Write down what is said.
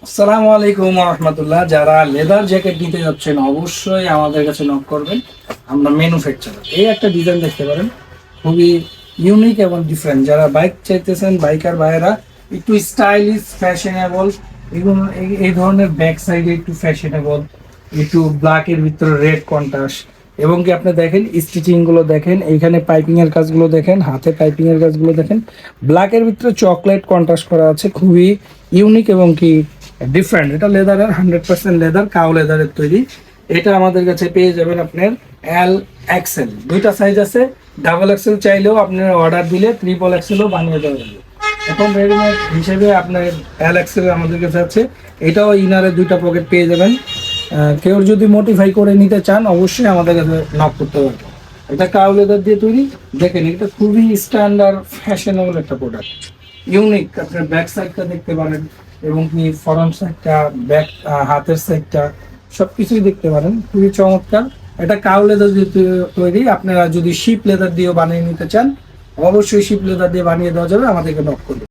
আসসালামু আলাইকুম রহমতুল্লাহ। যারা লেদার জ্যাকেট নিতে যাচ্ছেন অবশ্যই আমাদের কাছে নক করবেন। আমরা ম্যানুফ্যাকচারার। এই একটা ডিজাইন দেখতে পারেন, খুবই ইউনিক এবং ডিফারেন্ট। যারা বাইক চাইতেছেন, বাইকার ভাইয়েরা একটু স্টাইলিশ ফ্যাশনেবল, এবং এই ধরনের ব্যাক সাইডে একটু ফ্যাশনেবল, একটু ব্ল্যাকের ভিতরে রেড কন্ট্রাস্ট, এবং কি আপনি দেখেন স্টিচিং গুলো দেখেন, এইখানে পাইপিং এর কাজগুলো দেখেন, হাতে পাইপিং এর কাজগুলো দেখেন, ব্ল্যাকের ভিতরে চকলেট কন্ট্রাস্ট করা আছে, খুবই ইউনিক এবং কি ডিফারেন্ট। এটা লেদারের 100% লেদার, কাউ লেদারের তৈরি। এটা আমাদের কাছে পেয়ে যাবেন আপনার এল এক্সেল, দুইটা সাইজ আছে। ডাবল এক্সেল চাইলেও আপনার অর্ডার দিলে ট্রিপল এক্সেলও বানিয়ে দেওয়া যাবে। এখন রেডিমেড হিসেবে আপনার এল এক্সেল আমাদের কাছে আছে। এটাও ইনারে দুইটা পকেট পেয়ে যাবেন। কেউ যদি মোটিফাই করে নিতে চান অবশ্যই আমাদের কাছে নক করতে পারবেন। এটা কাউ লেদার দিয়ে তৈরি। দেখেন এটা খুবই স্ট্যান্ডার্ড ফ্যাশনেবল একটা প্রোডাক্ট, ইউনিক। আপনার ব্যাক সাইডটা দেখতে পারেন, এবং কি ফরন্ট সাইডটা, ব্যাক হাতের সাইডটা, সবকিছুই দেখতে পারেন, খুবই চমৎকার। এটা কাউ লেদার দিয়ে তৈরি। আপনারা যদি শিপ লেদার দিয়েও বানিয়ে নিতে চান অবশ্যই শিপ লেদার দিয়ে বানিয়ে দেওয়া যাবে, আমাদেরকে নক করবে।